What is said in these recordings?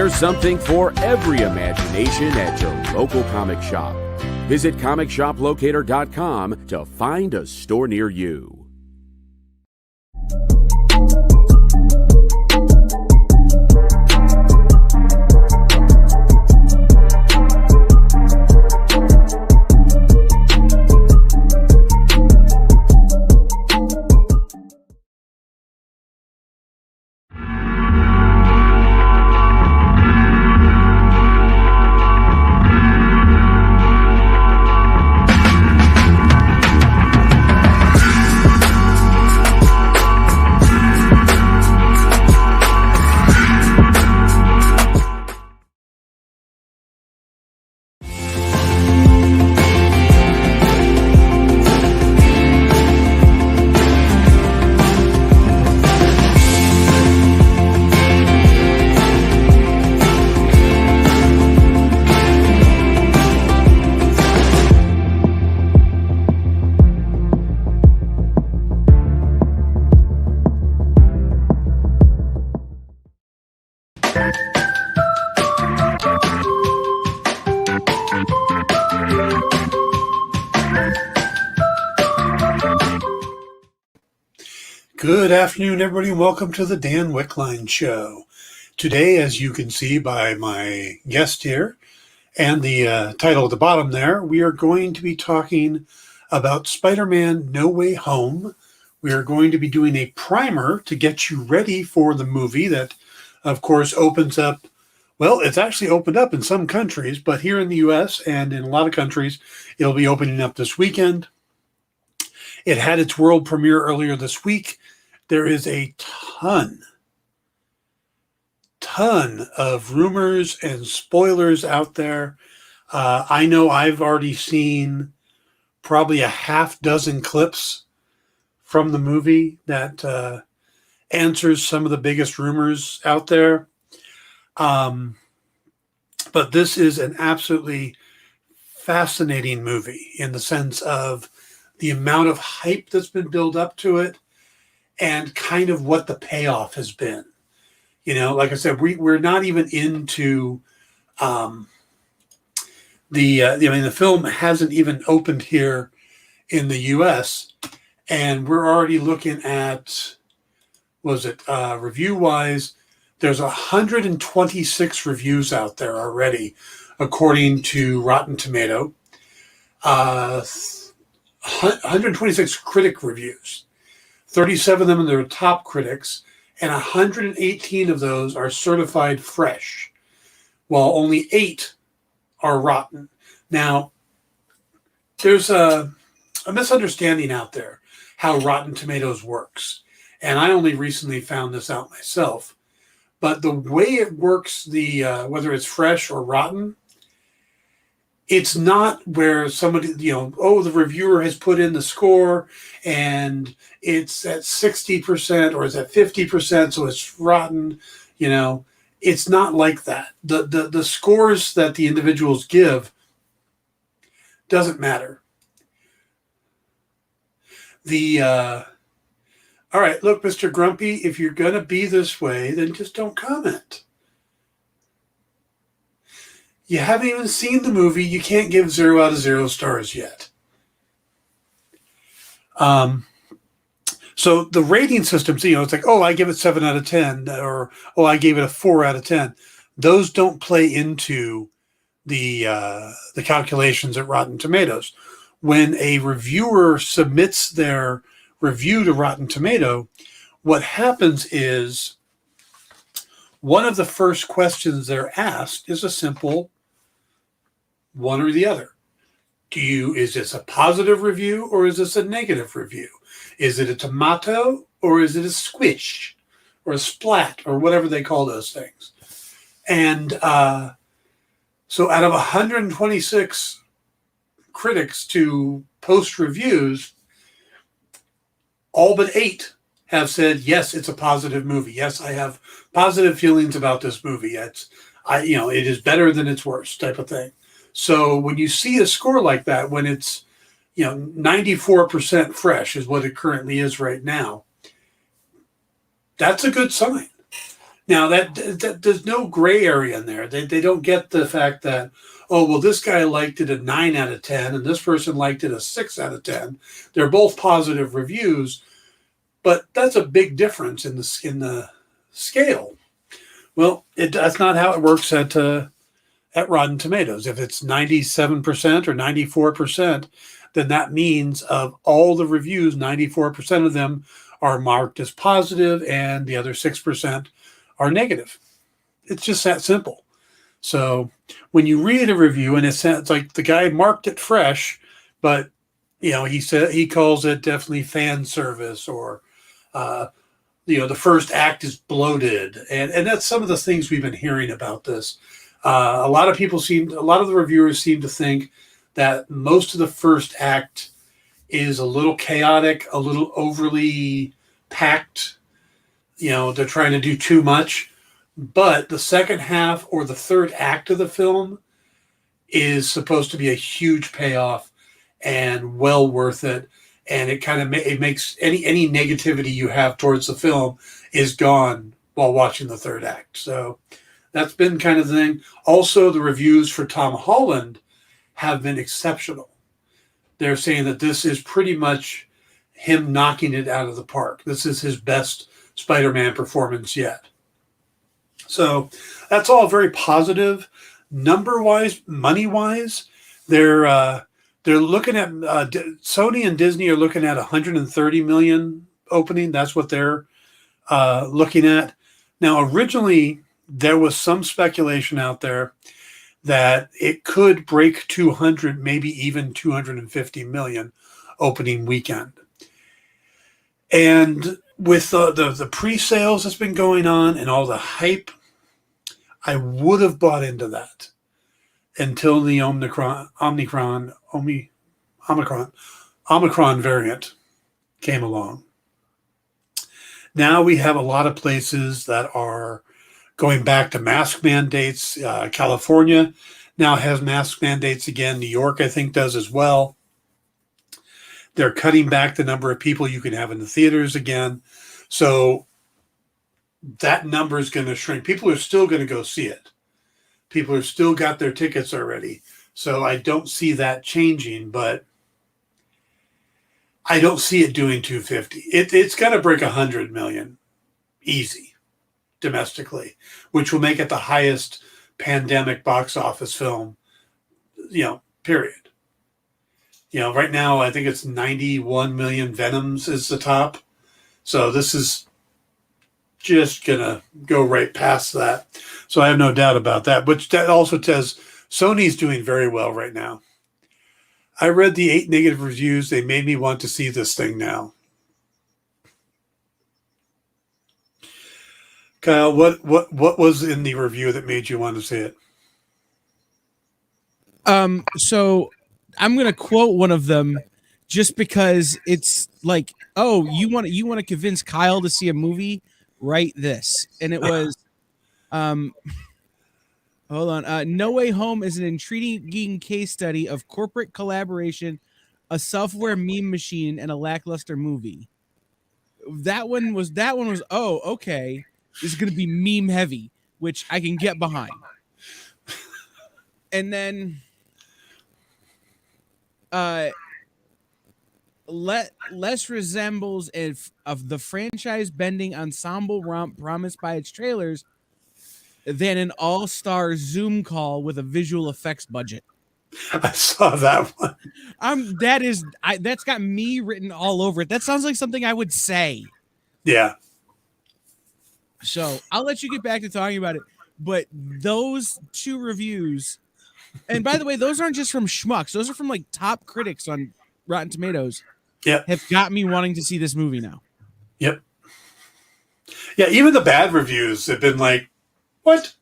There's something for every imagination at your local comic shop. Visit comicshoplocator.com to find a store near you. Good afternoon, everybody, and welcome to the Dan Wickline Show. Today, as you can see by my guest here and the title at the bottom there, we are going to be talking about Spider-Man No Way Home. We are going to be doing a primer to get you ready for the movie that, of course, opens up. Well, it's actually opened up in some countries, but here in the U.S. and in a lot of countries, it'll be opening up this weekend. It had its world premiere earlier this week. There is a ton of rumors and spoilers out there. I know I've already seen probably a half dozen clips from the movie that answers some of the biggest rumors out there. But this is an absolutely fascinating movie in the sense of the amount of hype that's been built up to it and kind of what the payoff has been. You know, like I said, we're not even into the film hasn't even opened here in the U.S. and we're already looking at, review-wise, there's 126 reviews out there already, according to Rotten Tomato. 126 critic reviews. 37 of them are top critics, and 118 of those are certified fresh, while only 8 are rotten. Now, there's a misunderstanding out there how Rotten Tomatoes works, and I only recently found this out myself. But the way it works, whether it's fresh or rotten, it's not where somebody, the reviewer has put in the score and it's at 60% or it's at 50%, so it's rotten. It's not like that. The scores that the individuals give doesn't matter. All right, look, Mr. Grumpy, if you're going to be this way, then just don't comment. You haven't even seen the movie. You can't give 0 out of 0 stars yet. So the rating systems, it's like, I give it 7 out of 10, or, I gave it a 4 out of 10. Those don't play into the calculations at Rotten Tomatoes. When a reviewer submits their review to Rotten Tomato, what happens is one of the first questions they're asked is a simple one or the other. Is this a positive review or is this a negative review? Is it a tomato or is it a squish or a splat or whatever they call those things? And so out of 126 critics to post reviews, all but 8 have said, yes, it's a positive movie. Yes, I have positive feelings about this movie. It is better than its worst type of thing. So when you see a score like that, when it's, 94% fresh is what it currently is right now, that's a good sign. Now that there's no gray area in there. They don't get the fact that, oh, well, this guy liked it a 9 out of 10 and this person liked it a 6 out of 10. They're both positive reviews, but that's a big difference in the scale. Well, that's not how it works at Rotten Tomatoes. If it's 97% or 94%, then that means of all the reviews, 94% of them are marked as positive and the other 6% are negative. It's just that simple. So when you read a review and it's like the guy marked it fresh, but he calls it definitely fan service, or the first act is bloated, and that's some of the things we've been hearing about this. A lot of the reviewers seem to think that most of the first act is a little chaotic, a little overly packed. They're trying to do too much, but the second half or the third act of the film is supposed to be a huge payoff and well worth it. And it kind of it makes any negativity you have towards the film is gone while watching the third act. So that's been kind of the thing. Also, the reviews for Tom Holland have been exceptional. They're saying that this is pretty much him knocking it out of the park. This is his best Spider-Man performance yet. So that's all very positive. Number-wise, money-wise, they're looking at Sony and Disney are looking at 130 million opening. That's what they're looking at. Now, originally, there was some speculation out there that it could break 200, maybe even 250 million opening weekend. And with the pre-sales that's been going on and all the hype, I would have bought into that until the Omicron variant came along. Now we have a lot of places that are going back to mask mandates. California now has mask mandates again. New York, I think, does as well. They're cutting back the number of people you can have in the theaters again. So that number is going to shrink. People are still going to go see it. People are still got their tickets already. So I don't see that changing, but I don't see it doing 250. It's got to break 100 million easy domestically, which will make it the highest pandemic box office film, period. Right now, I think it's 91 million. Venoms is the top. So this is just going to go right past that. So I have no doubt about that. But that also says Sony's doing very well right now. I read the 8 negative reviews. They made me want to see this thing now. Kyle, what was in the review that made you want to see it? So I'm going to quote one of them just because it's like, oh, you want to convince Kyle to see a movie? Write this. And it was, hold on. No Way Home is an intriguing case study of corporate collaboration, a software meme machine, and a lackluster movie. That one was, oh, okay. This is going to be meme heavy, which I can get behind. And then less resembles of the franchise bending ensemble romp promised by its trailers than an all-star Zoom call with a visual effects budget. I saw that one. That's got me written all over it. That sounds like something I would say. Yeah. So I'll let you get back to talking about it. But those 2 reviews, and by the way, those aren't just from schmucks. Those are from like top critics on Rotten Tomatoes. Yep. Have got me wanting to see this movie now. Yep. Yeah, even the bad reviews have been like, what?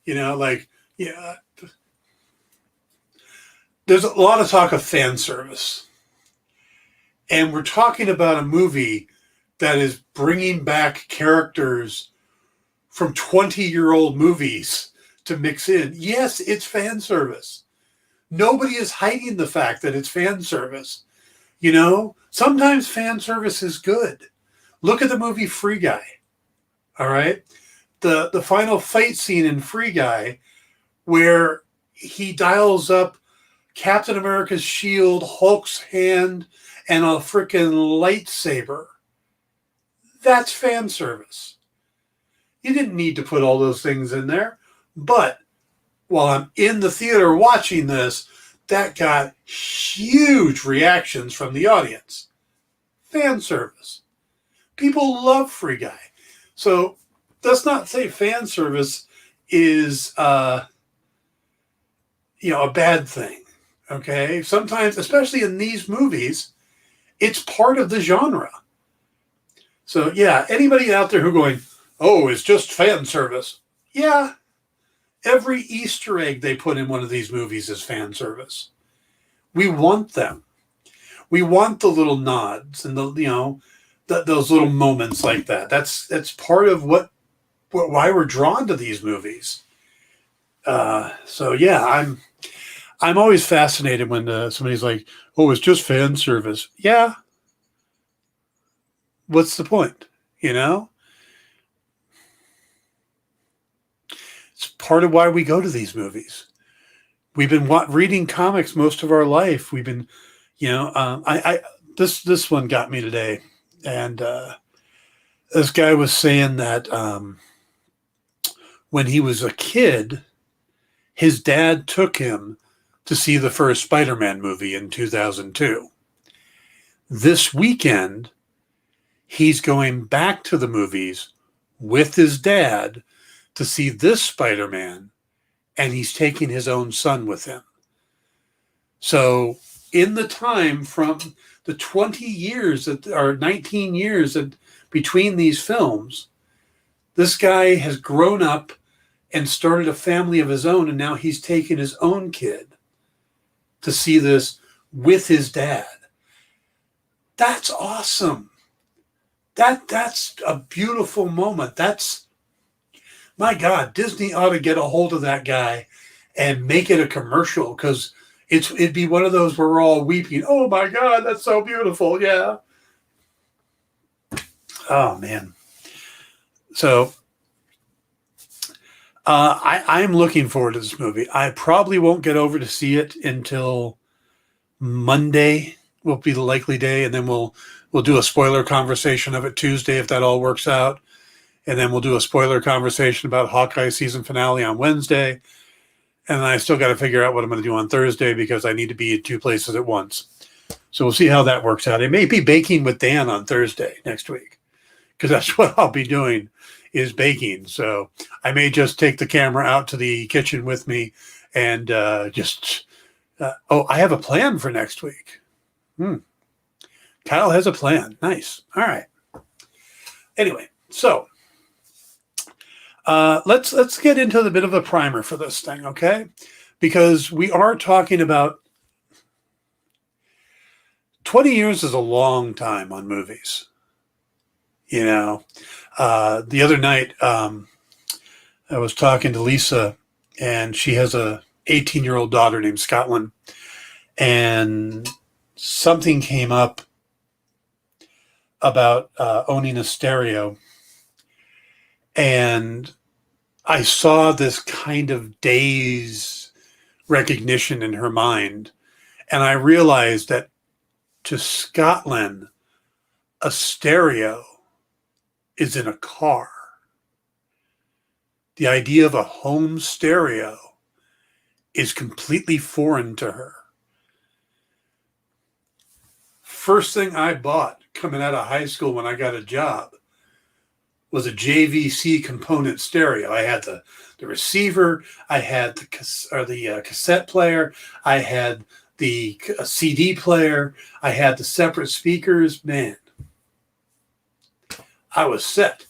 Yeah. There's a lot of talk of fan service. And we're talking about a movie that is bringing back characters from 20-year-old movies to mix in. Yes, it's fan service. Nobody is hiding the fact that it's fan service. Sometimes fan service is good. Look at the movie Free Guy. All right. the final fight scene in Free Guy where he dials up Captain America's shield, Hulk's hand, and a freaking lightsaber. That's fan service. You didn't need to put all those things in there. But while I'm in the theater watching this, that got huge reactions from the audience. Fan service. People love Free Guy. So let's not say fan service is a bad thing. Okay? Sometimes, especially in these movies, it's part of the genre. So yeah, anybody out there who going, oh, it's just fan service. Yeah. Every Easter egg they put in one of these movies is fan service. We want them. We want the little nods and those little moments like that. That's part of why we're drawn to these movies. So yeah, I'm always fascinated when somebody's like, "Oh, it's just fan service." Yeah. What's the point? It's part of why we go to these movies. We've been reading comics most of our life. We've been, this one got me today, and this guy was saying that when he was a kid, his dad took him to see the first Spider-Man movie in 2002. This weekend, he's going back to the movies with his dad to see this Spider-Man, and he's taking his own son with him. So in the time from the 20 years or 19 years between these films, this guy has grown up and started a family of his own, and now he's taking his own kid to see this with his dad. That's awesome. That's a beautiful moment. My God, Disney ought to get a hold of that guy and make it a commercial, because it'd be one of those where we're all weeping. Oh my God, that's so beautiful. Yeah. Oh man. So I'm looking forward to this movie. I probably won't get over to see it until Monday will be the likely day, and then we'll do a spoiler conversation of it Tuesday if that all works out. And then we'll do a spoiler conversation about Hawkeye season finale on Wednesday. And then I still got to figure out what I'm going to do on Thursday, because I need to be in two places at once. So we'll see how that works out. It may be baking with Dan on Thursday next week, because that's what I'll be doing, is baking. So I may just take the camera out to the kitchen with me and I have a plan for next week. Kyle has a plan. Nice. All right. Anyway, so let's get into the bit of a primer for this thing, okay? Because we are talking about 20 years is a long time on movies. The other night, I was talking to Lisa, and she has a 18-year-old daughter named Scotland, and something came up about owning a stereo. And I saw this kind of daze recognition in her mind. And I realized that to Scotland, a stereo is in a car. The idea of a home stereo is completely foreign to her. First thing I bought coming out of high school when I got a job was a JVC component stereo. I had the receiver, I had the cassette player, I had the CD player, I had the separate speakers. Man, I was set.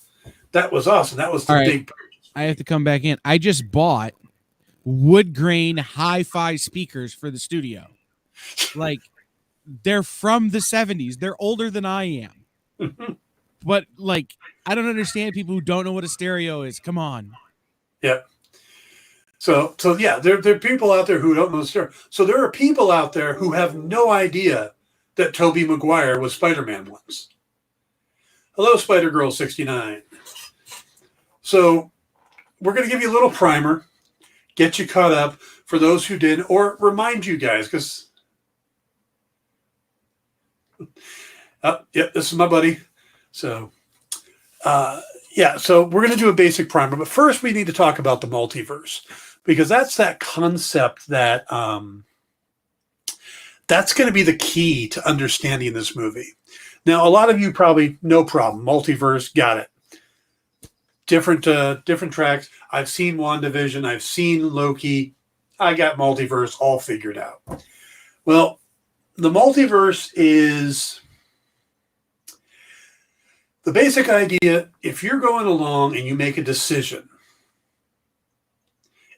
That was awesome. That was the big purchase. I have to come back in. I just bought wood grain hi-fi speakers for the studio. Like, they're from the 70s. They're older than I am. But like, I don't understand people who don't know what a stereo is. Come on. Yeah. So yeah, there are people out there who don't know stereo. So there are people out there who have no idea that Tobey Maguire was Spider-Man once. Hello, Spider-Girl 69. So we're going to give you a little primer, get you caught up for those who did, or remind you guys, because, this is my buddy. So, so we're going to do a basic primer, but first we need to talk about the multiverse, because that's that concept that that's going to be the key to understanding this movie. Now, a lot of you probably, no problem, multiverse, got it. Different tracks. I've seen WandaVision. I've seen Loki. I got multiverse all figured out. Well, the multiverse is the basic idea. If you're going along and you make a decision,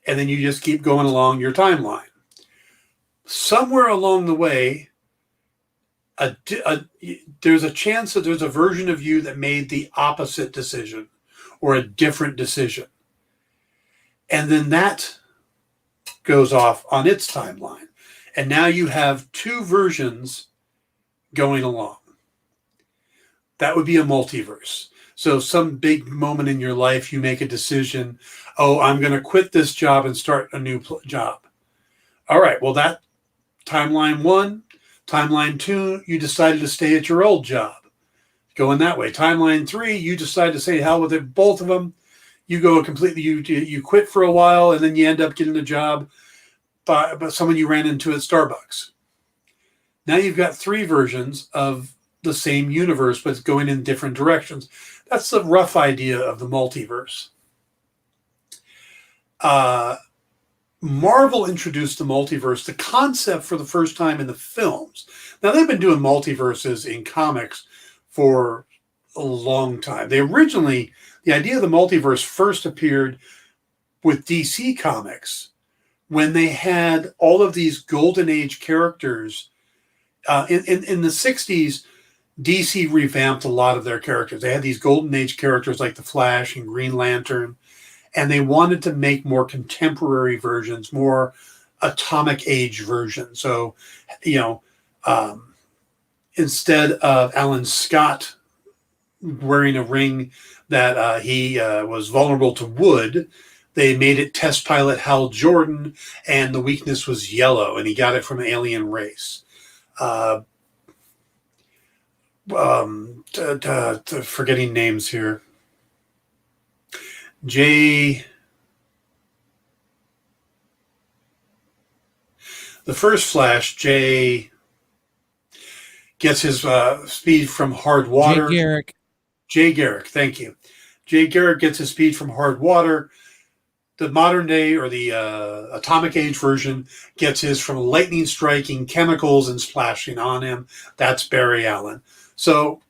and then you just keep going along your timeline, somewhere along the way, there's a chance that there's a version of you that made the opposite decision or a different decision. And then that goes off on its timeline. And now you have two versions going along. That would be a multiverse. So some big moment in your life, you make a decision, oh, I'm going to quit this job and start a new job. All right, well, that timeline 1, timeline 2, you decided to stay at your old job. Going that way. Timeline 3, you decide to say hell with it, both of them. You go completely, you quit for a while, and then you end up getting a job by someone you ran into at Starbucks. Now you've got 3 versions of the same universe, but it's going in different directions. That's the rough idea of the multiverse. Marvel introduced the multiverse, the concept, for the first time in the films. Now, they've been doing multiverses in comics for a long time. The idea of the multiverse first appeared with DC Comics when they had all of these Golden Age characters. In the 60s, DC revamped a lot of their characters. They had these Golden Age characters like the Flash and Green Lantern, and they wanted to make more contemporary versions, more atomic age versions. So, instead of Alan Scott wearing a ring that he was vulnerable to wood, they made it test pilot Hal Jordan, and the weakness was yellow, and he got it from an alien race. Forgetting names here. The first Flash, Jay gets his speed from hard water. Jay Garrick, thank you. Jay Garrick gets his speed from hard water. The modern day, or the atomic age version, gets his from lightning striking chemicals and splashing on him. That's Barry Allen. So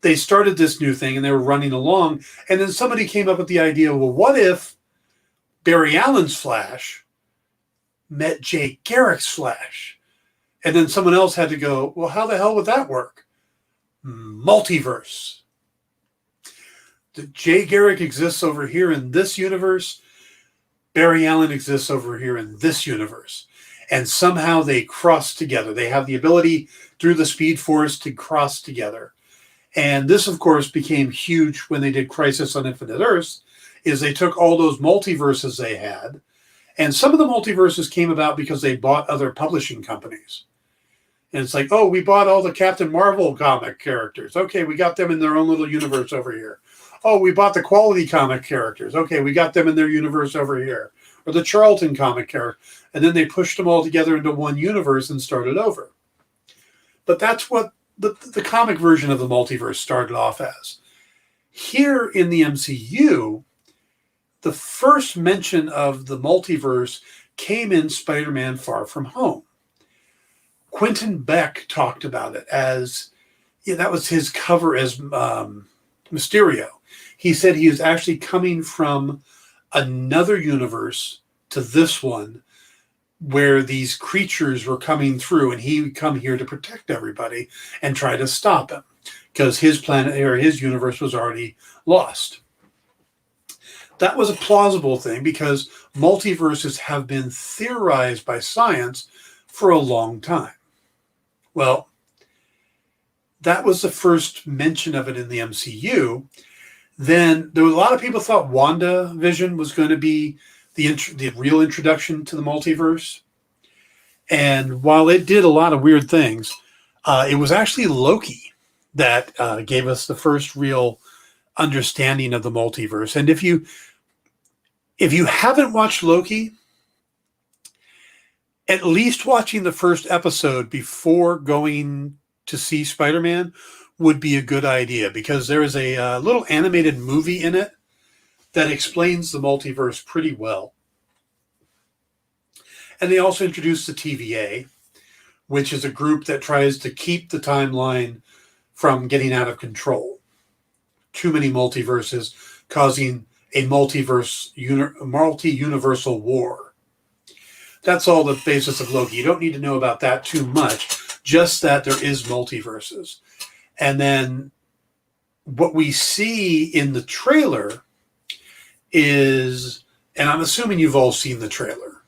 they started this new thing, and they were running along, and then somebody came up with the idea, well, what if Barry Allen's Flash met Jay Garrick's Flash? And then someone else had to go, well, how the hell would that work? Multiverse. Jay Garrick exists over here in this universe. Barry Allen exists over here in this universe. And somehow they cross together. They have the ability through the Speed Force to cross together. And this, of course, became huge when they did Crisis on Infinite Earths, is they took all those multiverses they had. And some of the multiverses came about because they bought other publishing companies. And it's like, oh, we bought all the Captain Marvel comic characters. Okay, we got them in their own little universe over here. Oh, we bought the Quality comic characters. Okay, we got them in their universe over here. Or the Charlton comic character. And then they pushed them all together into one universe and started over. But that's what the comic version of the multiverse started off as. Here in the MCU, the first mention of the multiverse came in Spider-Man Far From Home. Quentin Beck talked about it as, that was his cover as Mysterio. He said he was actually coming from another universe to this one where these creatures were coming through, and he would come here to protect everybody and try to stop him because his planet or his universe was already lost. That was a plausible thing because multiverses have been theorized by science for a long time. Well, that was the first mention of it in the MCU. Then there was a lot of people thought WandaVision was going to be the real introduction to the multiverse. And while it did a lot of weird things, it was actually Loki that gave us the first real understanding of the multiverse. And if you haven't watched Loki, at least watching the first episode before going to see Spider-Man would be a good idea, because there is a little animated movie in it that explains the multiverse pretty well. And they also introduced the TVA, which is a group that tries to keep the timeline from getting out of control. Too many multiverses causing a multi-universal war. That's all the basis of Loki. You don't need to know about that too much, just that there is multiverses. And then what we see in the trailer is, and I'm assuming you've all seen the trailer,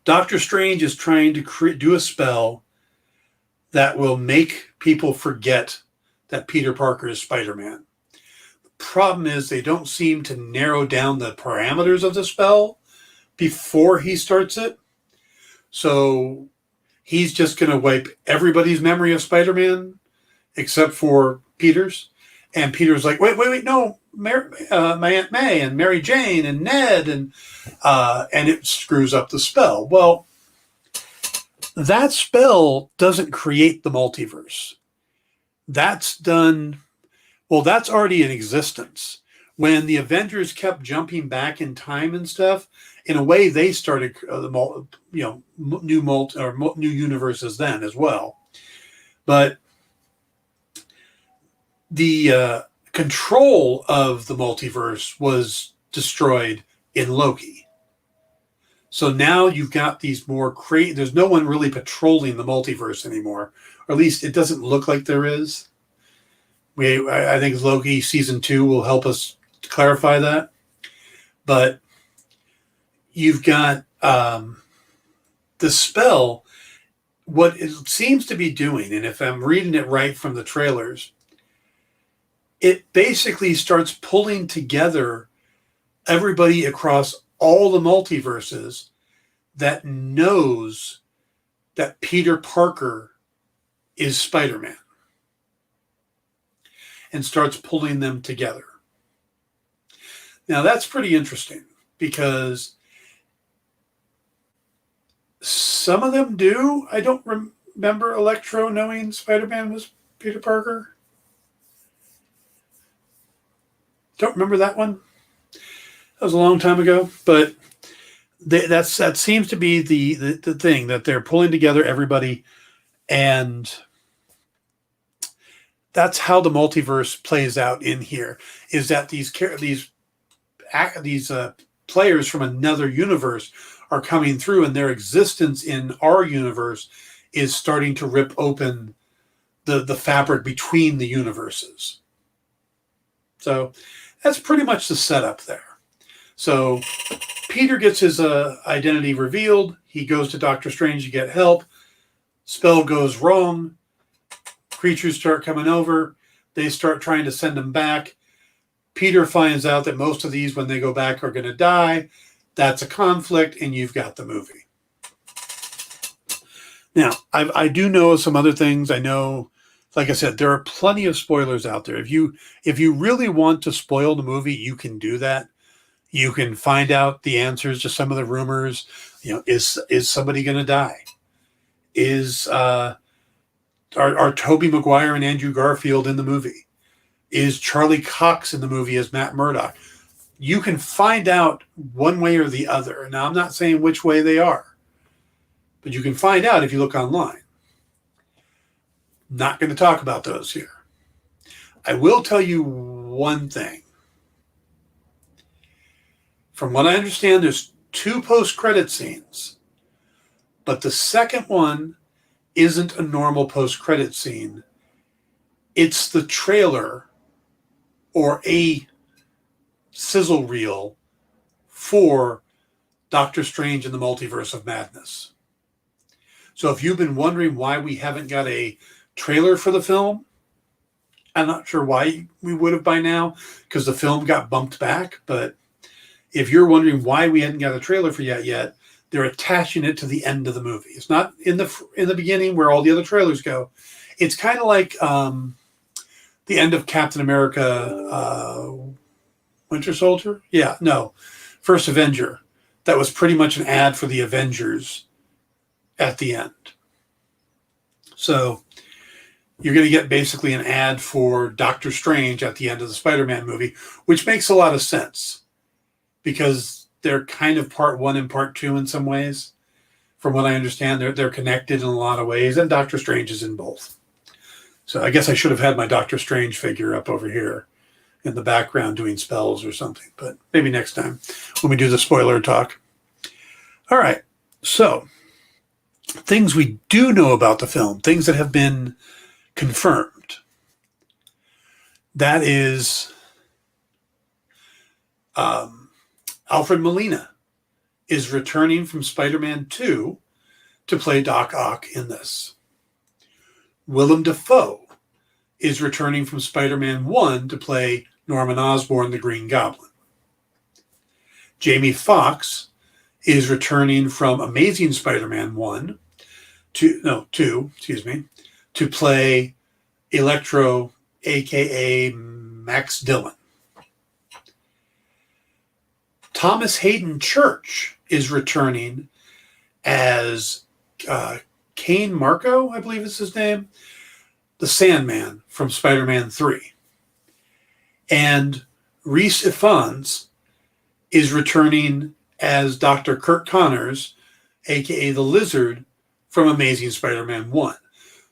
Doctor Strange is trying to do a spell that will make people forget that Peter Parker is Spider-Man. The problem is they don't seem to narrow down the parameters of the spell before he starts it. So he's just going to wipe everybody's memory of Spider-Man except for Peter's. And Peter's like, wait, no, my Aunt May and Mary Jane and Ned, and it screws up the spell. Well, that spell doesn't create the multiverse. That's already in existence. When the Avengers kept jumping back in time and stuff, in a way, they started new universes then as well. But the control of the multiverse was destroyed in Loki. So now you've got these more there's no one really patrolling the multiverse anymore, or at least it doesn't look like there is. I think Loki season 2 will help us clarify that. But you've got the spell, what it seems to be doing, and if I'm reading it right from the trailers, it basically starts pulling together everybody across all the multiverses that knows that Peter Parker is Spider-Man, and starts pulling them together. Now that's pretty interesting, because some of them do. I don't remember Electro knowing Spider-Man was Peter Parker. Don't remember that one. That was a long time ago, but that seems to be the thing, that they're pulling together everybody, and that's how the multiverse plays out in here. Is that these players from another universe are coming through, and their existence in our universe is starting to rip open the fabric between the universes. So that's pretty much the setup there. So Peter gets his identity revealed. He goes to Doctor Strange to get help. Spell goes wrong. Creatures start coming over. They start trying to send him back. Peter finds out that most of these, when they go back, are going to die. That's a conflict, and you've got the movie. Now, I do know some other things. I know, like I said, there are plenty of spoilers out there. If you really want to spoil the movie, you can do that. You can find out the answers to some of the rumors. Is somebody going to die? Are Tobey Maguire and Andrew Garfield in the movie? Is Charlie Cox in the movie as Matt Murdock? You can find out one way or the other. Now, I'm not saying which way they are, but you can find out if you look online. Not going to talk about those here. I will tell you one thing. From what I understand, there's 2 post-credit scenes, but the second one isn't a normal post-credit scene. It's the trailer or a sizzle reel for Doctor Strange in the Multiverse of Madness. So if you've been wondering why we haven't got a trailer for the film, I'm not sure why we would have by now, because the film got bumped back. But if you're wondering why we hadn't got a trailer for yet, they're attaching it to the end of the movie. It's not in the beginning where all the other trailers go. It's kind of like the end of Captain America, Winter Soldier. Yeah, no, First Avenger. That was pretty much an ad for the Avengers at the end. So you're going to get basically an ad for Doctor Strange at the end of the Spider-Man movie, which makes a lot of sense because they're kind of part one and part two in some ways. From what I understand, they're connected in a lot of ways, and Doctor Strange is in both. So I guess I should have had my Doctor Strange figure up over here in the background doing spells or something, but maybe next time when we do the spoiler talk. All right, so things we do know about the film, things that have been confirmed. That is Alfred Molina is returning from Spider-Man 2 to play Doc Ock in this. Willem Dafoe is returning from Spider-Man 1 to play Norman Osborn, the Green Goblin. Jamie Foxx is returning from Amazing Spider-Man 2, to play Electro, a.k.a. Max Dillon. Thomas Hayden Church is returning as Kane Marco, I believe is his name, the Sandman from Spider-Man 3. And Rhys Ifans is returning as Dr. Kurt Connors, a.k.a. the Lizard from Amazing Spider-Man 1.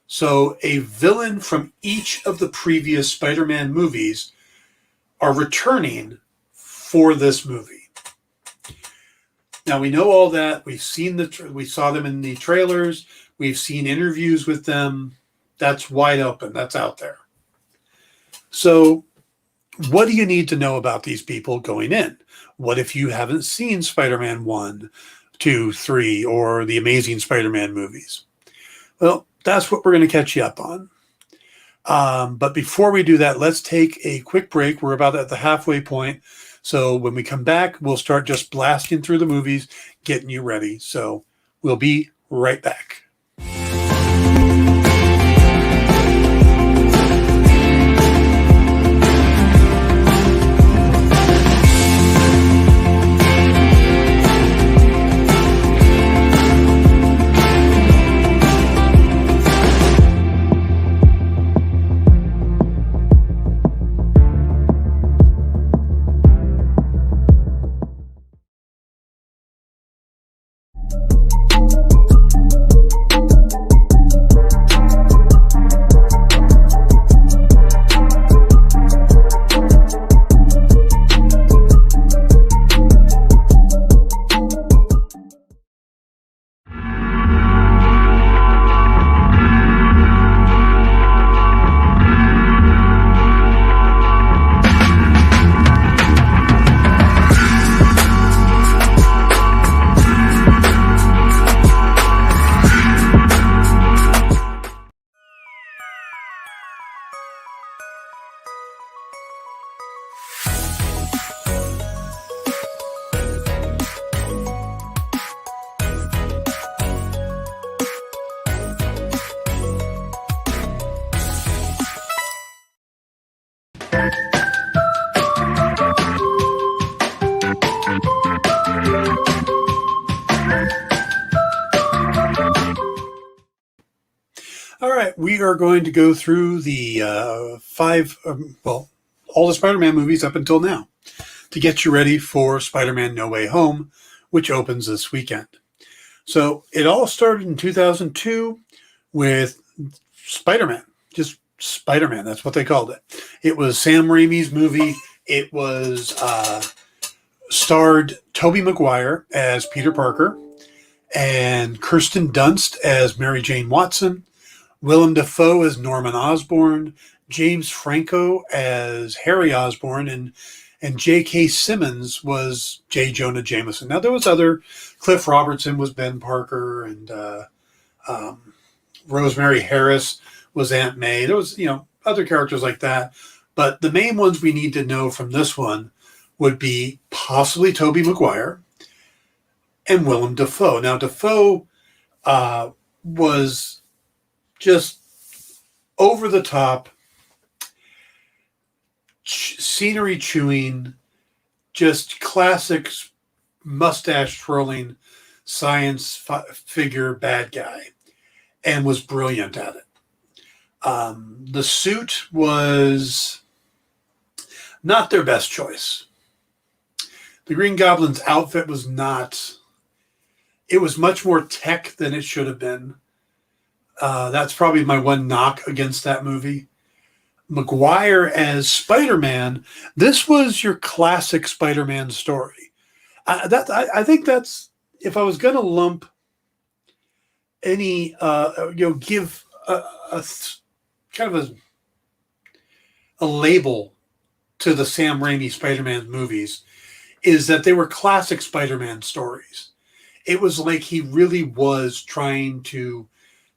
So a villain from each of the previous Spider-Man movies are returning for this movie. Now we know all that. We've seen we saw them in the trailers. We've seen interviews with them. That's wide open. That's out there. So what do you need to know about these people going in? What if you haven't seen Spider-Man 1, 2, 3, or the Amazing Spider-Man movies? Well, that's what we're going to catch you up on. But before we do that, let's take a quick break. We're about at the halfway point. So when we come back, we'll start just blasting through the movies, getting you ready. So we'll be right back. All right, we are going to go through the all the Spider-Man movies up until now to get you ready for Spider-Man No Way Home, which opens this weekend. So it all started in 2002 with Spider-Man, just Spider-Man. That's what they called it. It was Sam Raimi's movie. It was starred Tobey Maguire as Peter Parker and Kirsten Dunst as Mary Jane Watson, Willem Dafoe as Norman Osborn, James Franco as Harry Osborn, and J.K. Simmons was J. Jonah Jameson. Now, there was other. Cliff Robertson was Ben Parker, and Rosemary Harris was Aunt May. There was, other characters like that. But the main ones we need to know from this one would be possibly Tobey Maguire and Willem Dafoe. Now, Dafoe was just over the top, scenery chewing, just classic mustache twirling science figure bad guy, and was brilliant at it. The suit was not their best choice. The Green Goblin's outfit was not. It was much more tech than it should have been. That's probably my one knock against that movie. Maguire as Spider-Man, this was your classic Spider-Man story. I think that's, if I was going to lump any, give a kind of a label to the Sam Raimi Spider-Man movies, is that they were classic Spider-Man stories. It was like he really was trying to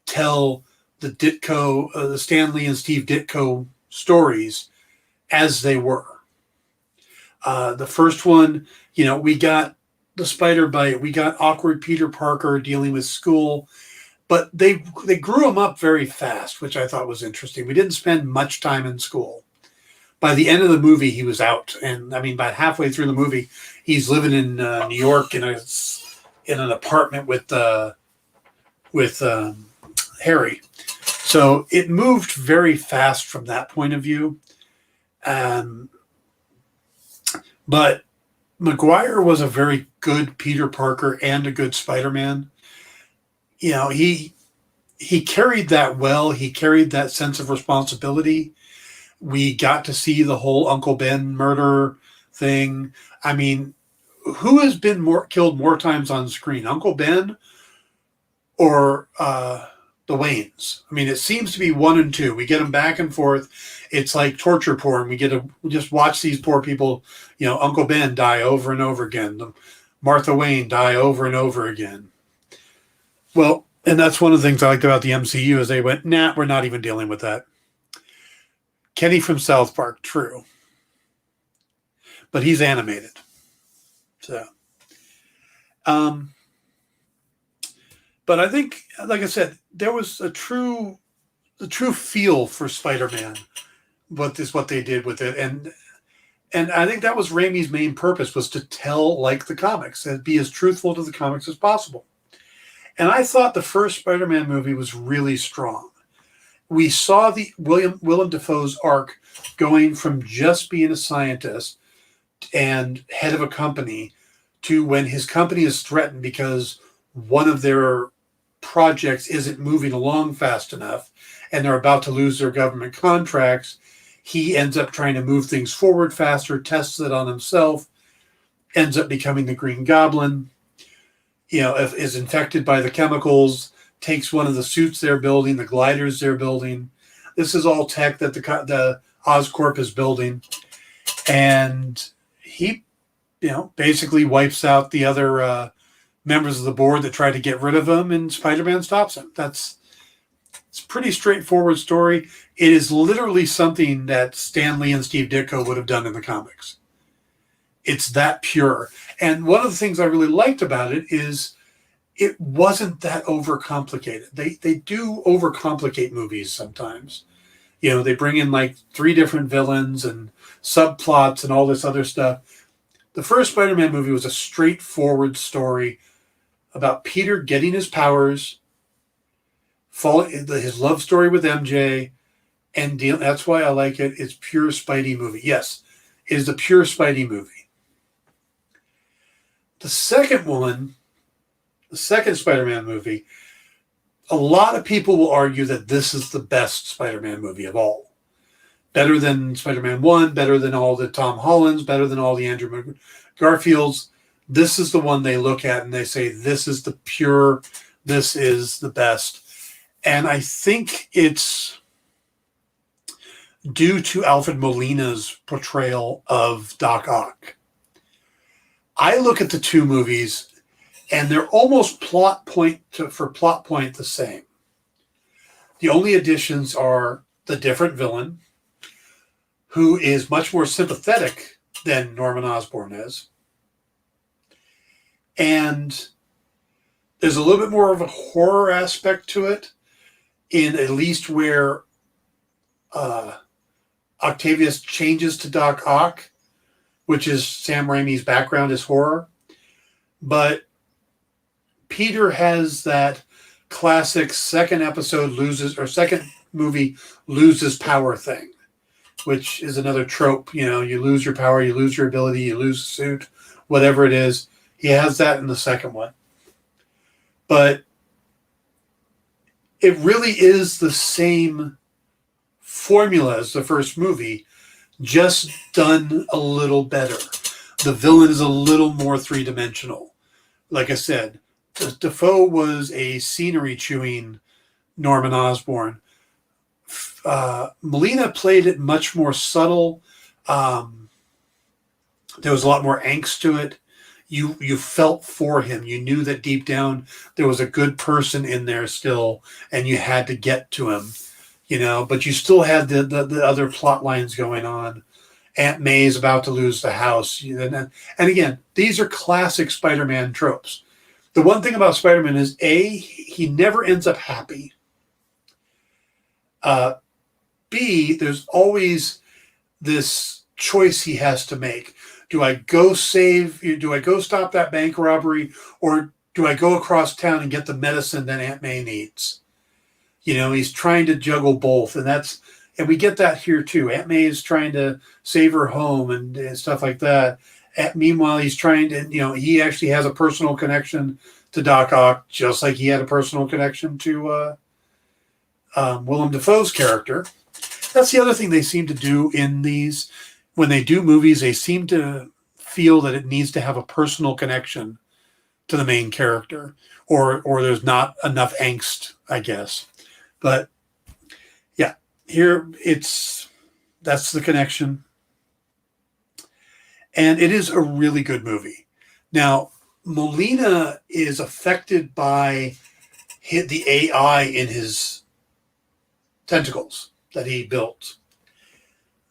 tell the Ditko, the Stan Lee and Steve Ditko stories as they were. The first one, we got the spider bite, we got awkward Peter Parker dealing with school, but they grew him up very fast, which I thought was interesting. We didn't spend much time in school. By the end of the movie, he was out, and I mean, about halfway through the movie, he's living in New York in an apartment with Harry. So it moved very fast from that point of view. But Maguire was a very good Peter Parker and a good Spider-Man. He carried that well. He carried that sense of responsibility. We got to see the whole Uncle Ben murder thing. I mean, who has been killed more times on screen, Uncle Ben or the Waynes? I mean, it seems to be 1 and 2. We get them back and forth. It's like torture porn. We get to just watch these poor people, Uncle Ben die over and over again. Martha Wayne die over and over again. Well, and that's one of the things I liked about the MCU is they went, nah, we're not even dealing with that. Kenny from South Park, true. But he's animated. So, but I think, like I said, there was the true feel for Spider-Man. What they did with it, and I think that was Raimi's main purpose, was to tell like the comics and be as truthful to the comics as possible. And I thought the first Spider-Man movie was really strong. We saw the Willem Dafoe's arc going from just being a scientist and head of a company to when his company is threatened because one of their projects isn't moving along fast enough and they're about to lose their government contracts. He ends up trying to move things forward faster, tests it on himself, ends up becoming the Green Goblin, is infected by the chemicals, takes one of the suits they're building, the gliders they're building. This is all tech that the Oscorp is building. And he, basically wipes out the other members of the board that try to get rid of him, and Spider-Man stops him. It's a pretty straightforward story. It is literally something that Stan Lee and Steve Ditko would have done in the comics. It's that pure. And one of the things I really liked about it is it wasn't that overcomplicated. They do overcomplicate movies sometimes. They bring in like 3 different villains and subplots and all this other stuff. The first Spider-Man movie was a straightforward story about Peter getting his powers, his love story with MJ, and that's why I like it. It's pure Spidey movie. Yes, it is a pure Spidey movie. The second Spider-Man movie, a lot of people will argue that this is the best Spider-Man movie of all. Better than Spider-Man 1, better than all the Tom Hollands, better than all the Andrew Garfields. This is the one they look at and they say, this is the best. And I think it's due to Alfred Molina's portrayal of Doc Ock. I look at the 2 movies and they're almost plot point the same. The only additions are the different villain, who is much more sympathetic than Norman Osborn is. And there's a little bit more of a horror aspect to it, in at least where Octavius changes to Doc Ock, which is Sam Raimi's background is horror. But Peter has that classic second movie loses power thing, which is another trope. You know, you lose your power, you lose your ability, you lose the suit, whatever it is. He has that in the second one. But it really is the same formula as the first movie, just done a little better. The villain is a little more three-dimensional. Like I said, Defoe was a scenery-chewing Norman Osborn. Molina played it much more subtle. There was a lot more angst to it. You felt for him. You knew that deep down there was a good person in there still, and you had to get to him, you know. But you still had the other plot lines going on. Aunt May is about to lose the house, and again, these are classic Spider-Man tropes. The one thing about Spider-Man is he never ends up happy. B, there's always this choice he has to make. Do I go stop that bank robbery, or do I go across town and get the medicine that Aunt May needs? You know, he's trying to juggle both, and we get that here too. Aunt May is trying to save her home and stuff like that. Meanwhile, he's trying to, you know, he actually has a personal connection to Doc Ock, just like he had a personal connection to Willem Dafoe's character. That's the other thing they seem to do in these. When they do movies, they seem to feel that it needs to have a personal connection to the main character, or there's not enough angst, I guess. But yeah, here that's the connection. And it is a really good movie. Now, Molina is affected by the AI in his tentacles that he built.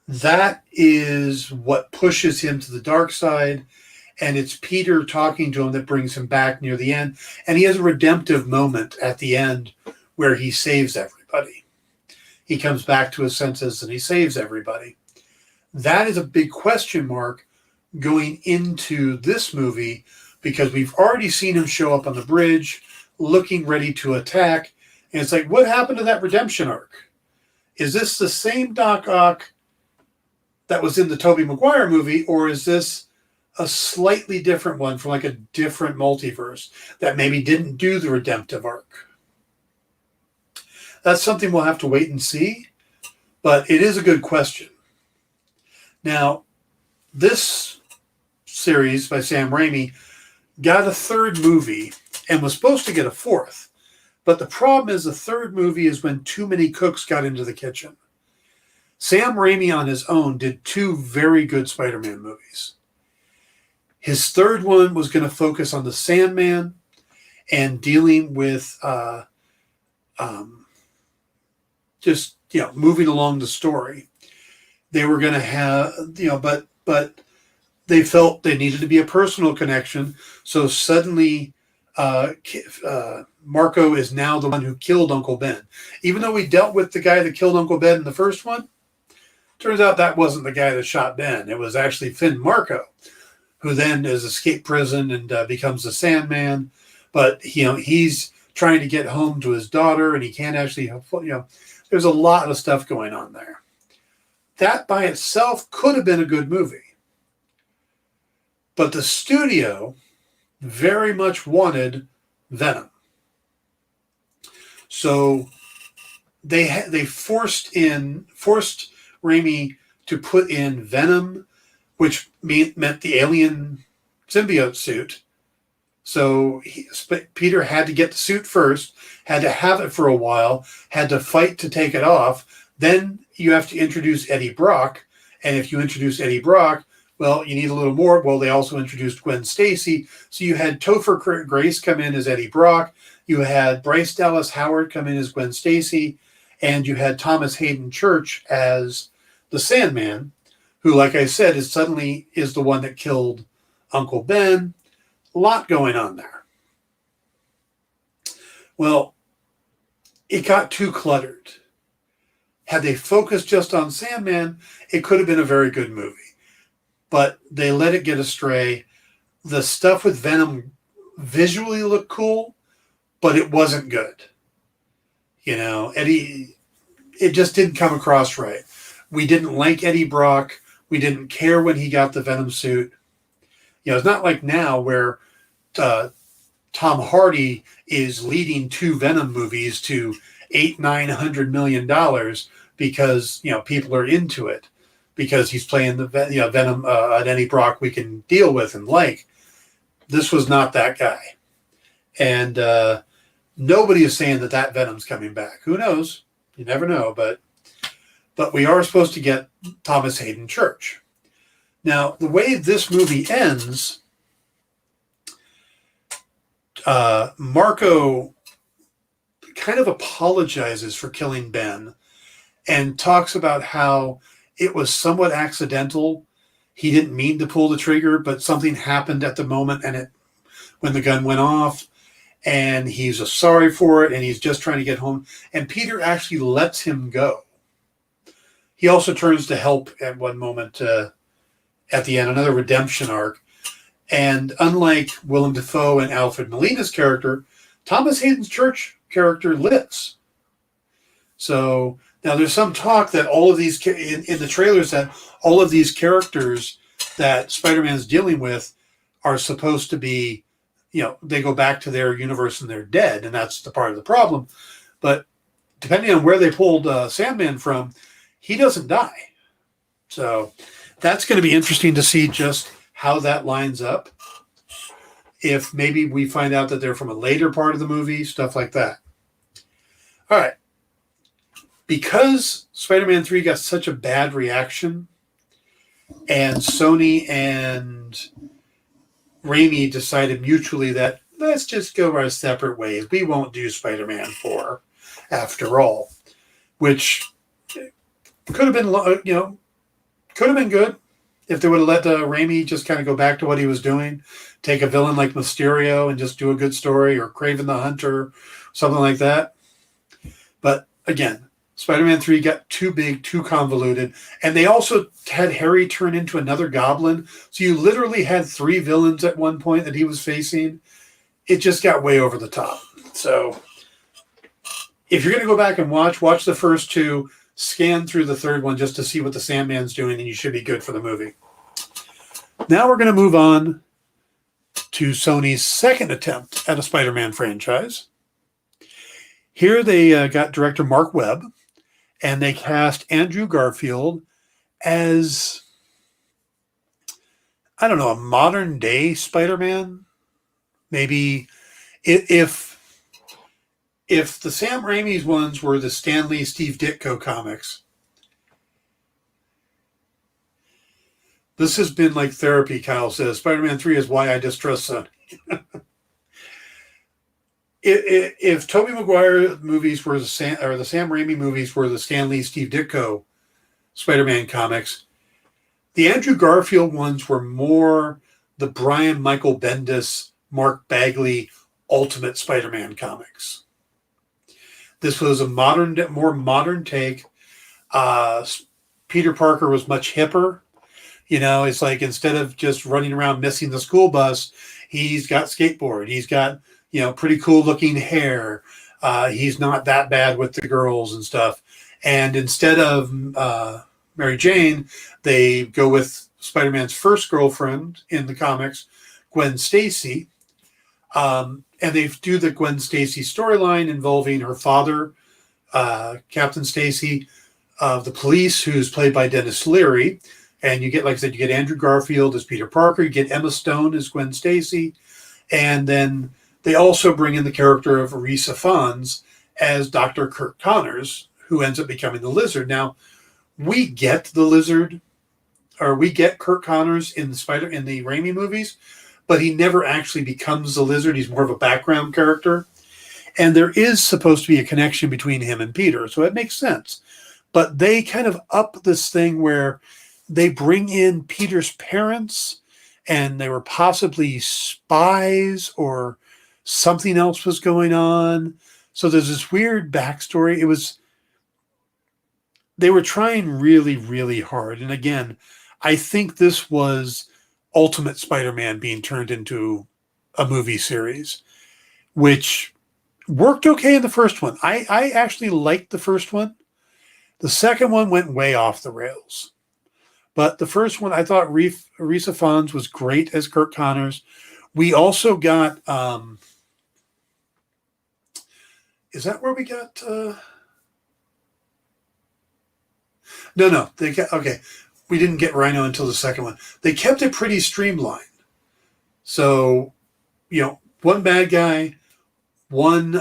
That is what pushes him to the dark side, and it's Peter talking to him that brings him back near the end. And he has a redemptive moment at the end where he saves everybody. He comes back to his senses and he saves everybody. That is a big question mark going into this movie, because we've already seen him show up on the bridge looking ready to attack. And it's like, what happened to that redemption arc? Is this the same Doc Ock that was in the Tobey Maguire movie, or is this a slightly different one from like a different multiverse that maybe didn't do the redemptive arc? That's something we'll have to wait and see, but it is a good question. Now, this series by Sam Raimi got a third movie and was supposed to get a fourth, but the problem is the third movie is when too many cooks got into the kitchen. Sam Raimi on his own did two very good Spider-Man movies. His third one was going to focus on the Sandman and dealing with just, you know, moving along the story. They were going to have, you know, but they felt they needed to be a personal connection. So suddenly Marco is now the one who killed Uncle Ben. Even though we dealt with the guy that killed Uncle Ben in the first one, turns out that wasn't the guy that shot Ben. It was actually Finn Marco, who then has escaped prison and becomes the Sandman. But, you know, he's trying to get home to his daughter, and he can't actually, you know, there's a lot of stuff going on there. That by itself could have been a good movie. But the studio very much wanted Venom. So they forced Raimi to put in Venom, which meant the alien symbiote suit. So Peter had to get the suit first, had to have it for a while, had to fight to take it off. Then you have to introduce Eddie Brock. And if you introduce Eddie Brock, well, you need a little more. Well, they also introduced Gwen Stacy. So you had Topher Grace come in as Eddie Brock. You had Bryce Dallas Howard come in as Gwen Stacy. And you had Thomas Hayden Church as the Sandman, who, like I said, is suddenly is the one that killed Uncle Ben. A lot going on there. Well, it got too cluttered. Had they focused just on Sandman, it could have been a very good movie. But they let it get astray. The stuff with Venom visually looked cool, but it wasn't good. Eddie, it just didn't come across right. We didn't like Eddie Brock. We didn't care when he got the Venom suit. It's not like now where Tom Hardy is leading 2 Venom movies to $800-900 million because people are into it because he's playing the Venom an Eddie Brock we can deal with and like. This was not that guy, and nobody is saying that Venom's coming back. Who knows? You never know, but we are supposed to get Thomas Hayden Church. Now, the way this movie ends, Marco kind of apologizes for killing Ben and talks about how it was somewhat accidental. He didn't mean to pull the trigger, but something happened at the moment when the gun went off, and he's sorry for it, and he's just trying to get home. And Peter actually lets him go. He also turns to help at one moment at the end, another redemption arc. And unlike Willem Dafoe and Alfred Molina's character, Thomas Hayden's Church character lives. So now there's some talk that all of these, in the trailers, that all of these characters that Spider-Man's dealing with are supposed to be, they go back to their universe and they're dead, and that's the part of the problem. But depending on where they pulled Sandman from, he doesn't die. So that's going to be interesting to see just how that lines up. If maybe we find out that they're from a later part of the movie, stuff like that. All right. Because Spider-Man 3 got such a bad reaction, and Sony and Raimi decided mutually that let's just go our separate ways. We won't do Spider-Man 4 after all, which could have been, could have been good if they would have let Raimi just kind of go back to what he was doing, take a villain like Mysterio and just do a good story, or Kraven the Hunter, something like that. But again, Spider-Man 3 got too big, too convoluted, and they also had Harry turn into another goblin. So you literally had 3 villains at one point that he was facing. It just got way over the top. So if you're going to go back and watch the first 2, scan through the third one just to see what the Sandman's doing, and you should be good for the movie. Now we're going to move on to Sony's second attempt at a Spider-Man franchise. Here they got director Mark Webb, and they cast Andrew Garfield as, I don't know, a modern-day Spider-Man. Maybe if the Sam Raimi's ones were the Stan Lee, Steve Ditko comics, this has been like therapy, Kyle says. Spider-Man 3 is why I distrust Sony. If Tobey Maguire movies were the Sam Raimi movies were the Stan Lee, Steve Ditko Spider-Man comics, the Andrew Garfield ones were more the Brian Michael Bendis, Mark Bagley Ultimate Spider-Man comics. This was a more modern take. Peter Parker was much hipper. It's like instead of just running around missing the school bus, he's got skateboard. He's got, pretty cool looking hair. He's not that bad with the girls and stuff. And instead of Mary Jane, they go with Spider-Man's first girlfriend in the comics, Gwen Stacy. And they do the Gwen Stacy storyline involving her father, Captain Stacy, of the police, who's played by Dennis Leary. And you get, like I said, you get Andrew Garfield as Peter Parker. You get Emma Stone as Gwen Stacy. And then they also bring in the character of Risa Fons as Dr. Kurt Connors, who ends up becoming the Lizard. Now, we get the Lizard, or we get Kurt Connors in the Raimi movies, but he never actually becomes the Lizard. He's more of a background character. And there is supposed to be a connection between him and Peter, so it makes sense. But they kind of up this thing where they bring in Peter's parents, and they were possibly spies or something else was going on. So there's this weird backstory. They were trying really, really hard. And again, I think this was Ultimate Spider-Man being turned into a movie series, which worked okay in the first one. I actually liked the first one. The second one went way off the rails. But the first one, I thought Risa Fons was great as Kurt Connors. We also got, is that where we got? No. Okay. We didn't get Rhino until the second one. They kept it pretty streamlined. So, one bad guy, one,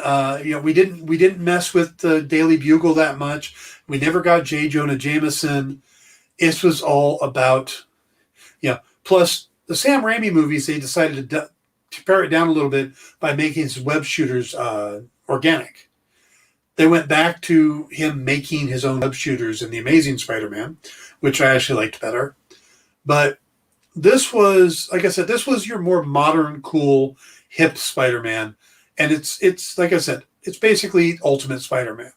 we didn't mess with the Daily Bugle that much. We never got J. Jonah Jameson. This was all about, plus the Sam Raimi movies, they decided to pare it down a little bit by making his web shooters organic. They went back to him making his own web shooters in The Amazing Spider-Man, which I actually liked better. But this was, like I said, this was your more modern, cool, hip Spider-Man. And it's like I said, it's basically Ultimate Spider-Man.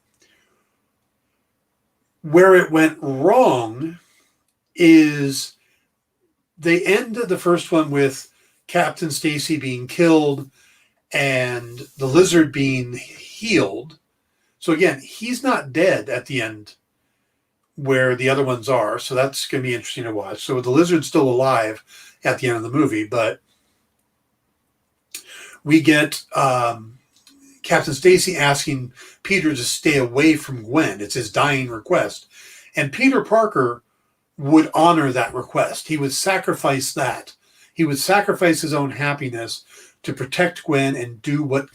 Where it went wrong is they ended the first one with Captain Stacy being killed and the Lizard being healed. So again, he's not dead at the end where the other ones are. So that's going to be interesting to watch. So the Lizard's still alive at the end of the movie, but we get Captain Stacy asking Peter to stay away from Gwen. It's his dying request. And Peter Parker would honor that request. He would sacrifice that. He would sacrifice his own happiness to protect Gwen and do what,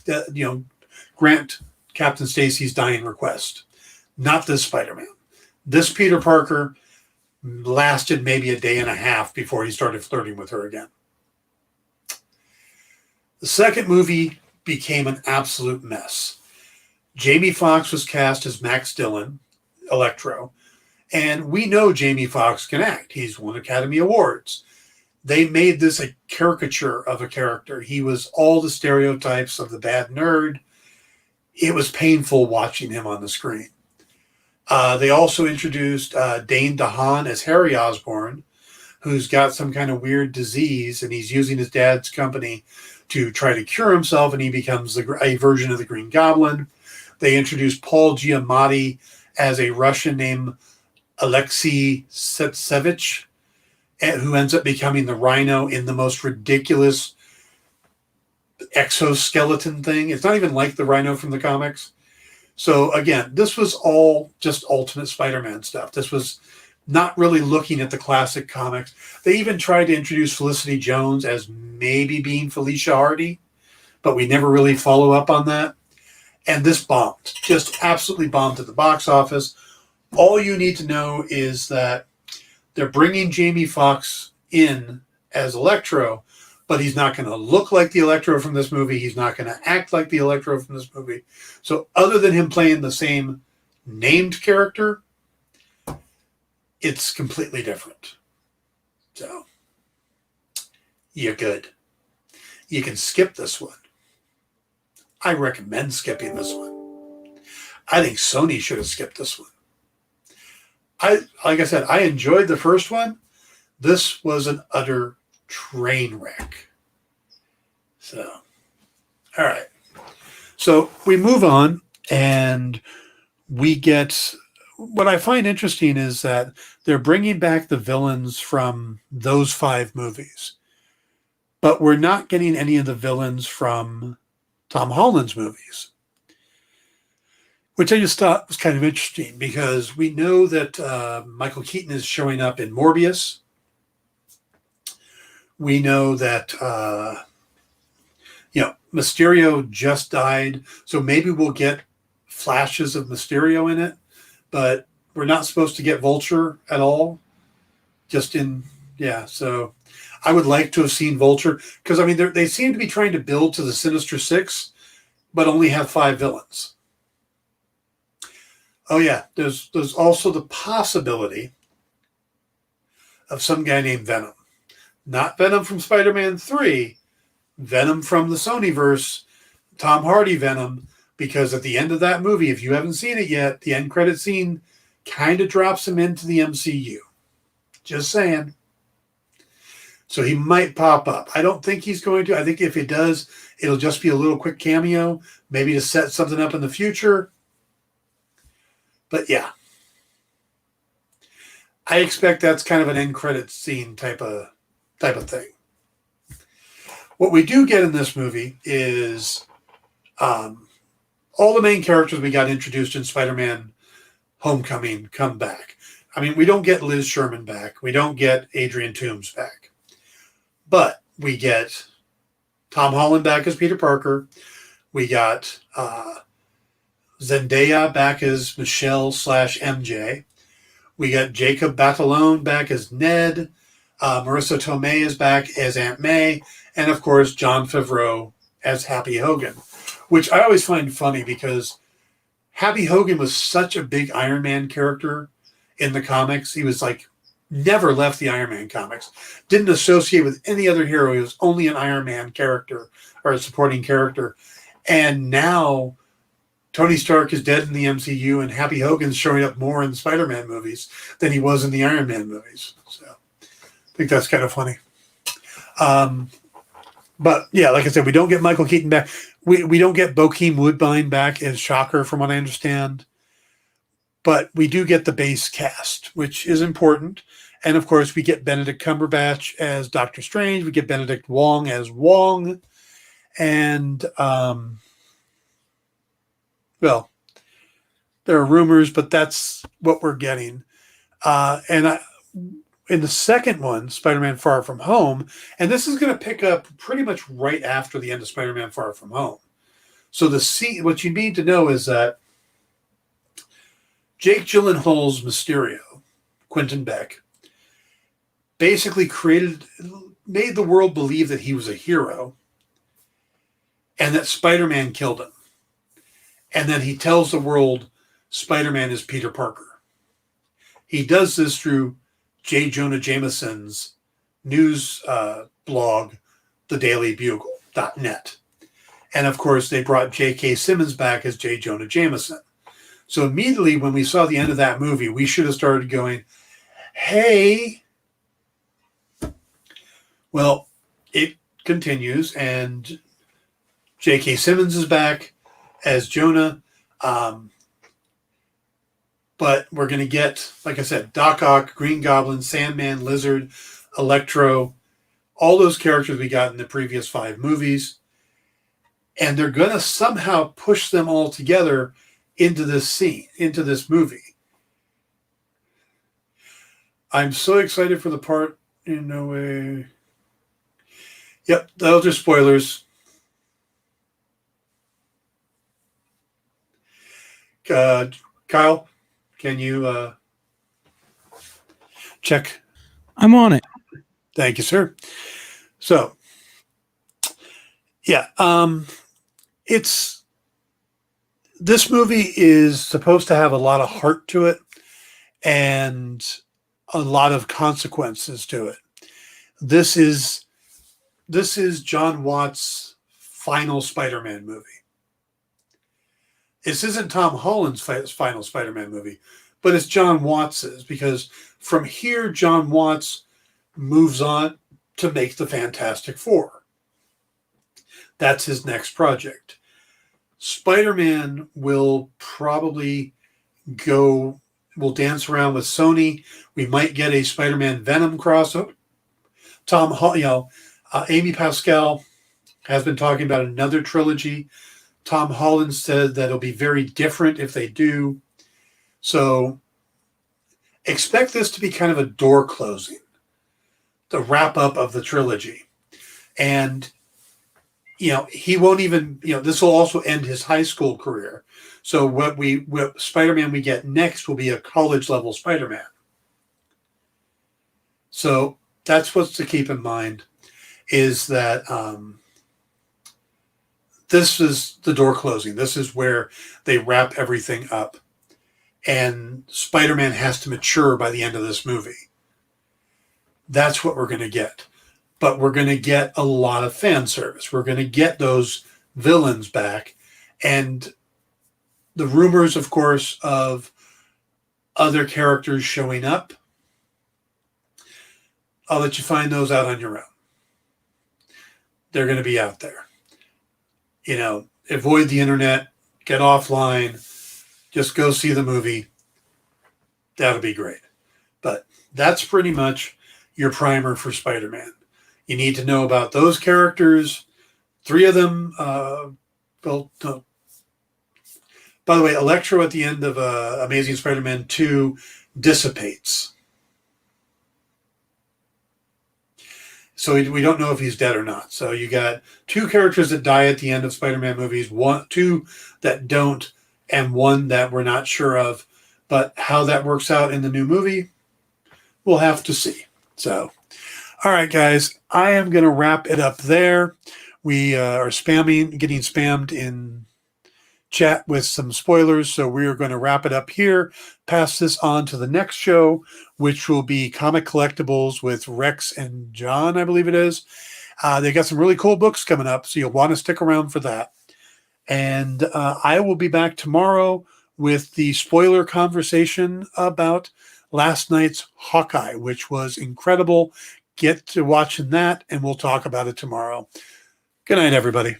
grant Captain Stacy's dying request. Not this Spider-Man. This Peter Parker lasted maybe a day and a half before he started flirting with her again. The second movie became an absolute mess. Jamie Foxx was cast as Max Dillon, Electro, and we know Jamie Foxx can act. He's won Academy Awards. They made this a caricature of a character. He was all the stereotypes of the bad nerd. It was painful watching him on the screen. They also introduced Dane DeHaan as Harry Osborn, who's got some kind of weird disease, and he's using his dad's company to try to cure himself, and he becomes a version of the Green Goblin. They introduced Paul Giamatti as a Russian named Alexei Setsevich, who ends up becoming the Rhino in the most ridiculous exoskeleton thing. It's not even like the Rhino from the comics. So again, this was all just Ultimate Spider-Man stuff. This was not really looking at the classic comics. They even tried to introduce Felicity Jones as maybe being Felicia Hardy, but we never really follow up on that. And this bombed, just absolutely bombed at the box office. All you need to know is that they're bringing Jamie Foxx in as Electro, but he's not going to look like the Electro from this movie. He's not going to act like the Electro from this movie. So other than him playing the same named character, it's completely different. So you're good. You can skip this one. I recommend skipping this one. I think Sony should have skipped this one. Like I said, I enjoyed the first one. This was an utter train wreck. So, all right. So we move on, and we get, what I find interesting is that they're bringing back the villains from those 5 movies, but we're not getting any of the villains from Tom Holland's movies, which I just thought was kind of interesting because we know that Michael Keaton is showing up in Morbius. We know that, Mysterio just died, so maybe we'll get flashes of Mysterio in it, but we're not supposed to get Vulture at all. So I would like to have seen Vulture because, they seem to be trying to build to the Sinister Six, but only have 5 villains. Oh yeah, there's also the possibility of some guy named Venom. Not Venom from Spider-Man 3, Venom from the Sonyverse, Tom Hardy Venom, because at the end of that movie, if you haven't seen it yet, the end credit scene kind of drops him into the MCU. Just saying. So he might pop up. I don't think he's going to. I think if it does, it'll just be a little quick cameo, maybe to set something up in the future. But yeah, I expect that's kind of an end credit scene type of thing. What we do get in this movie is all the main characters we got introduced in Spider-Man Homecoming come back. I mean, we don't get Liz Sherman back. We don't get Adrian Toomes back. But we get Tom Holland back as Peter Parker. We got Zendaya back as Michelle/MJ. We got Jacob Batalon back as Ned. Marissa Tomei is back as Aunt May. And, of course, Jon Favreau as Happy Hogan, which I always find funny because Happy Hogan was such a big Iron Man character in the comics. He was like never left the Iron Man comics. Didn't associate with any other hero. He was only an Iron Man character or a supporting character. And now Tony Stark is dead in the MCU and Happy Hogan's showing up more in the Spider-Man movies than he was in the Iron Man movies. So I think that's kind of funny. But yeah, like I said, we don't get Michael Keaton back. We don't get Bokeem Woodbine back as Shocker, from what I understand. But we do get the base cast, which is important. And of course, we get Benedict Cumberbatch as Doctor Strange. We get Benedict Wong as Wong. And, well, there are rumors, but that's what we're getting. In the second one, Spider-Man Far From Home, and this is going to pick up pretty much right after the end of Spider-Man Far From Home. So what you need to know is that Jake Gyllenhaal's Mysterio, Quentin Beck, basically made the world believe that he was a hero and that Spider-Man killed him. And then he tells the world Spider-Man is Peter Parker. He does this through J. Jonah Jameson's news blog, thedailybugle.net. And of course, they brought J.K. Simmons back as J. Jonah Jameson. So immediately when we saw the end of that movie, we should have started going, hey. Well, it continues, and J.K. Simmons is back as Jonah. But we're going to get, like I said, Doc Ock, Green Goblin, Sandman, Lizard, Electro, all those characters we got in the previous 5 movies. And they're going to somehow push them all together into this scene, into this movie. I'm so excited for the part in No Way. Yep, those are spoilers. Kyle? Can you check? I'm on it. Thank you, sir. So, yeah, this movie is supposed to have a lot of heart to it and a lot of consequences to it. This is John Watts' final Spider-Man movie. This isn't Tom Holland's final Spider-Man movie, but it's John Watts's, because from here, John Watts moves on to make the Fantastic Four. That's his next project. Spider-Man will probably will dance around with Sony. We might get a Spider-Man Venom crossover. Amy Pascal has been talking about another trilogy. Tom Holland said that it'll be very different if they do. So expect this to be kind of a door closing, the wrap up of the trilogy. And, he won't even, this will also end his high school career. So what Spider-Man we get next will be a college level Spider-Man. So that's what's to keep in mind, is that this is the door closing. This is where they wrap everything up. And Spider-Man has to mature by the end of this movie. That's what we're going to get. But we're going to get a lot of fan service. We're going to get those villains back. And the rumors, of course, of other characters showing up, I'll let you find those out on your own. They're going to be out there. You know, avoid the internet, get offline, just go see the movie. That'll be great. But that's pretty much your primer for Spider-Man. You need to know about those characters. 3 of them, well, no. By the way, Electro at the end of Amazing Spider-Man 2 dissipates. So we don't know if he's dead or not. So you got 2 characters that die at the end of Spider-Man movies, 2 that don't, and 1 that we're not sure of. But how that works out in the new movie, we'll have to see. So, all right, guys, I am going to wrap it up there. We are getting spammed in chat with some spoilers, so we are going to wrap it up here, pass this on to the next show, which will be Comic Collectibles with Rex and John, I believe it is. They got some really cool books coming up, so you'll want to stick around for that. And I will be back tomorrow with the spoiler conversation about last night's Hawkeye, which was incredible. Get to watching that, and we'll talk about it tomorrow. Good night, everybody.